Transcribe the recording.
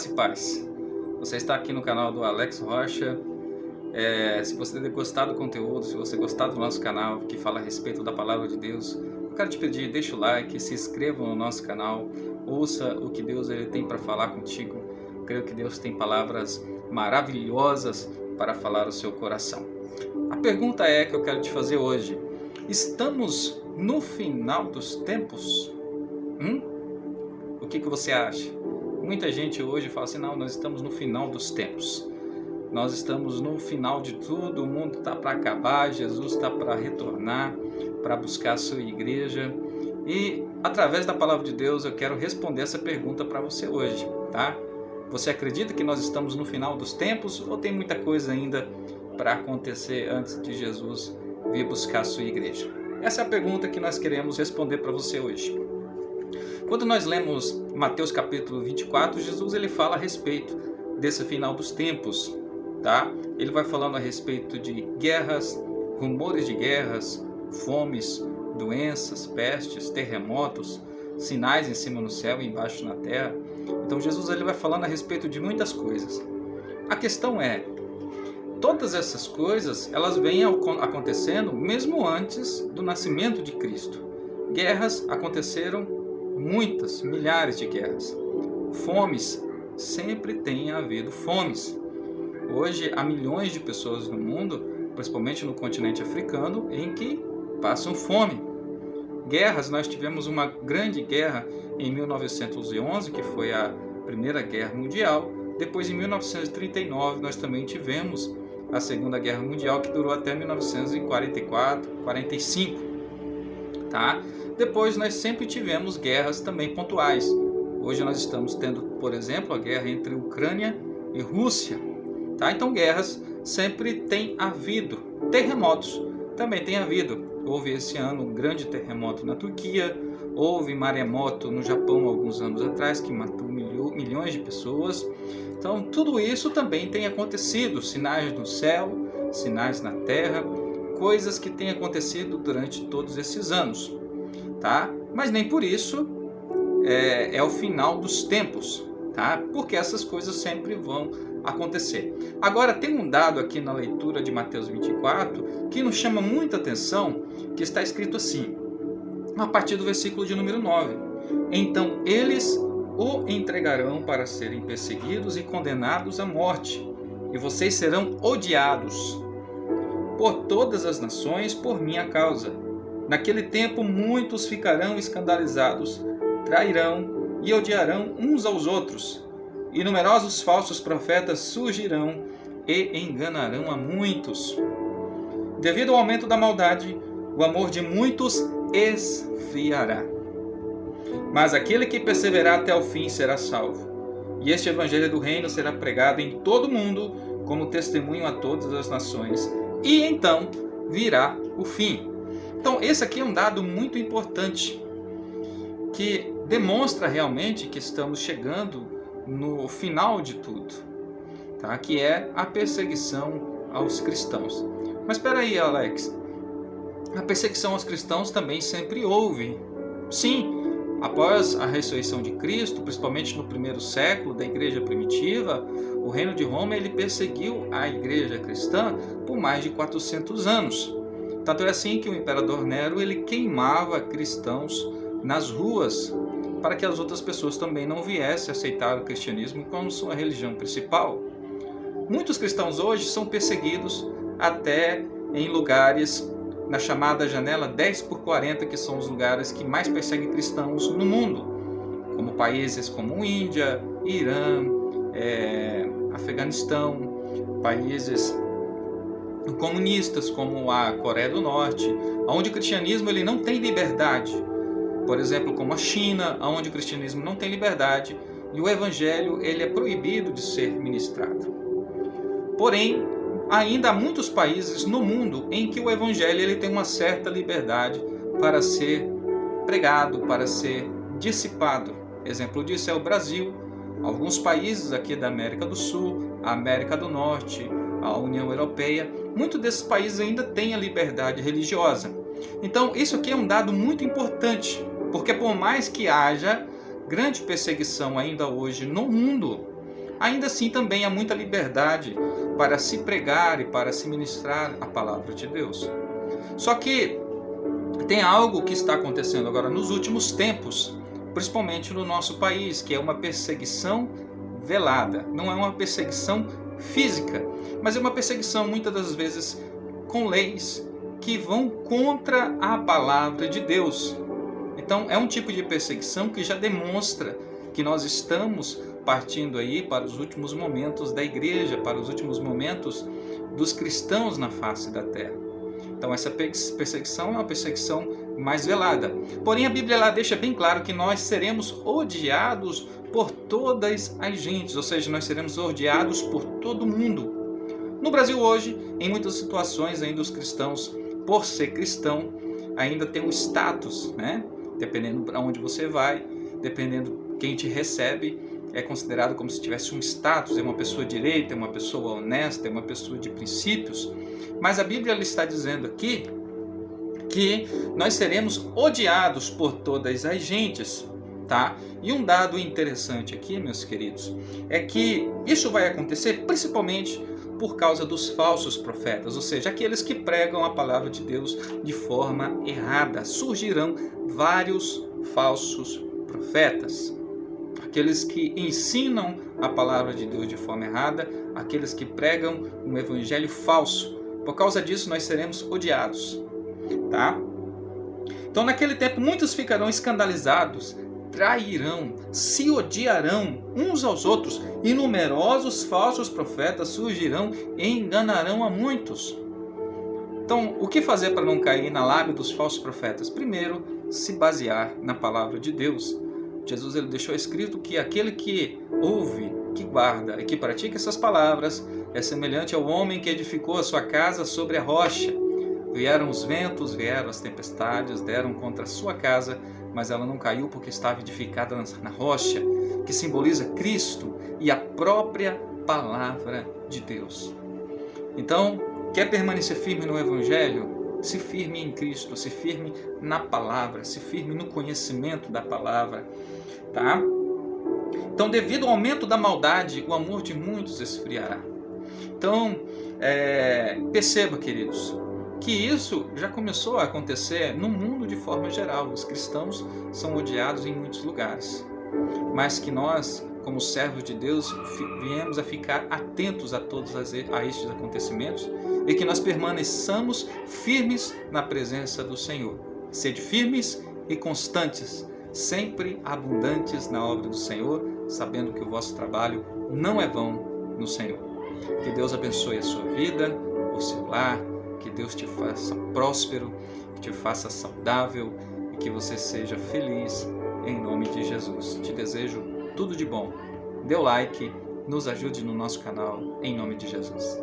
Graça e paz. Você está aqui no canal do Alex Rocha. Se você gostar do conteúdo, se você gostar do nosso canal que fala a respeito da Palavra de Deus, eu quero te pedir, deixa o like, se inscreva no nosso canal, ouça o que Deus tem para falar contigo. Creio que Deus tem palavras maravilhosas para falar ao seu coração. A pergunta que eu quero te fazer hoje: estamos no final dos tempos? O que você acha? Muita gente hoje fala assim: não, nós estamos no final dos tempos. Nós estamos no final de tudo, o mundo está para acabar, Jesus está para retornar, para buscar a sua igreja. E através da palavra de Deus eu quero responder essa pergunta para você hoje, tá? Você acredita que nós estamos no final dos tempos ou tem muita coisa ainda para acontecer antes de Jesus vir buscar a sua igreja? Essa é a pergunta que nós queremos responder para você hoje. Quando nós lemos Mateus capítulo 24, Jesus ele fala a respeito desse final dos tempos, tá? Ele vai falando a respeito de guerras, rumores de guerras, fomes, doenças, pestes, terremotos, sinais em cima no céu e embaixo na terra. Então Jesus ele vai falando a respeito de muitas coisas. A questão é, todas essas coisas elas vêm acontecendo mesmo antes do nascimento de Cristo. Guerras aconteceram, muitas, milhares de guerras. Fomes, sempre tem havido fomes. Hoje há milhões de pessoas no mundo, principalmente no continente africano, em que passam fome. Guerras, nós tivemos uma grande guerra em 1911, que foi a Primeira Guerra Mundial. Depois, em 1939, nós também tivemos a Segunda Guerra Mundial, que durou até 1944, 45, tá? Depois nós sempre tivemos guerras também pontuais. Hoje nós estamos tendo, por exemplo, a guerra entre Ucrânia e Rússia. Tá? Então guerras sempre tem havido. Terremotos também tem havido. Houve esse ano um grande terremoto na Turquia. Houve maremoto no Japão alguns anos atrás que matou milhões de pessoas. Então tudo isso também tem acontecido. Sinais no céu, sinais na terra. Coisas que têm acontecido durante todos esses anos. Tá? Mas nem por isso é o final dos tempos, tá? Porque essas coisas sempre vão acontecer. Agora tem um dado aqui na leitura de Mateus 24 que nos chama muita atenção, que está escrito assim, a partir do versículo de número 9. Então eles o entregarão para serem perseguidos e condenados à morte, e vocês serão odiados por todas as nações por minha causa. Naquele tempo muitos ficarão escandalizados, trairão e odiarão uns aos outros, e numerosos falsos profetas surgirão e enganarão a muitos. Devido ao aumento da maldade, o amor de muitos esfriará. Mas aquele que perseverar até o fim será salvo. E este evangelho do reino será pregado em todo o mundo como testemunho a todas as nações. E então virá o fim. Então, esse aqui é um dado muito importante, que demonstra realmente que estamos chegando no final de tudo, tá? Que é a perseguição aos cristãos. Mas espera aí, Alex, a perseguição aos cristãos também sempre houve. Sim, após a ressurreição de Cristo, principalmente no primeiro século da igreja primitiva, o reino de Roma ele perseguiu a igreja cristã por mais de 400 anos. Tanto é assim que o imperador Nero ele queimava cristãos nas ruas para que as outras pessoas também não viessem aceitar o cristianismo como sua religião principal. Muitos cristãos hoje são perseguidos até em lugares na chamada janela 10 por 40, que são os lugares que mais perseguem cristãos no mundo, como países como Índia, Irã, Afeganistão, países comunistas como a Coreia do Norte, onde o cristianismo ele não tem liberdade. Por exemplo, como a China, onde o cristianismo não tem liberdade e o evangelho ele é proibido de ser ministrado. Porém, ainda há muitos países no mundo em que o evangelho ele tem uma certa liberdade para ser pregado, para ser dissipado. Exemplo disso é o Brasil, alguns países aqui da América do Sul, a América do Norte, a União Europeia. Muitos desses países ainda têm a liberdade religiosa. Então, isso aqui é um dado muito importante, porque por mais que haja grande perseguição ainda hoje no mundo, ainda assim também há muita liberdade para se pregar e para se ministrar a palavra de Deus. Só que tem algo que está acontecendo agora nos últimos tempos, principalmente no nosso país, que é uma perseguição velada. Não é uma perseguição física, mas é uma perseguição muitas das vezes com leis que vão contra a palavra de Deus. Então é um tipo de perseguição que já demonstra que nós estamos partindo aí para os últimos momentos da igreja, para os últimos momentos dos cristãos na face da terra. Então essa perseguição é uma perseguição mais velada. Porém a Bíblia lá deixa bem claro que nós seremos odiados por todas as gentes, ou seja, nós seremos odiados por todo mundo. No Brasil hoje, em muitas situações ainda os cristãos, por ser cristão, ainda tem um status, né? Dependendo para onde você vai, dependendo quem te recebe, é considerado como se tivesse um status, é uma pessoa direita, é uma pessoa honesta, é uma pessoa de princípios. Mas a Bíblia está dizendo aqui que nós seremos odiados por todas as gentes, tá? E um dado interessante aqui, meus queridos, é que isso vai acontecer principalmente por causa dos falsos profetas, ou seja, aqueles que pregam a palavra de Deus de forma errada. Surgirão vários falsos profetas, aqueles que ensinam a palavra de Deus de forma errada, aqueles que pregam um evangelho falso. Por causa disso nós seremos odiados, tá? Então naquele tempo muitos ficarão escandalizados, trairão, se odiarão uns aos outros, e numerosos falsos profetas surgirão e enganarão a muitos. Então, o que fazer para não cair na lábia dos falsos profetas? Primeiro, se basear na palavra de Deus. Jesus ele deixou escrito que aquele que ouve, que guarda e que pratica essas palavras é semelhante ao homem que edificou a sua casa sobre a rocha. Vieram os ventos, vieram as tempestades, deram contra a sua casa, mas ela não caiu porque estava edificada na rocha, que simboliza Cristo e a própria palavra de Deus. Então, quer permanecer firme no Evangelho? Se firme em Cristo, se firme na palavra, se firme no conhecimento da palavra, tá? Então, devido ao aumento da maldade, o amor de muitos esfriará. Então, perceba, queridos, que isso já começou a acontecer no mundo de forma geral. Os cristãos são odiados em muitos lugares, mas que nós, como servos de Deus, viemos a ficar atentos a todos estes acontecimentos e que nós permaneçamos firmes na presença do Senhor. Sede firmes e constantes, sempre abundantes na obra do Senhor, sabendo que o vosso trabalho não é vão no Senhor. Que Deus abençoe a sua vida, o seu lar, que Deus te faça próspero, que te faça saudável e que você seja feliz em nome de Jesus. Te desejo tudo de bom. Dê o like, nos ajude no nosso canal em nome de Jesus.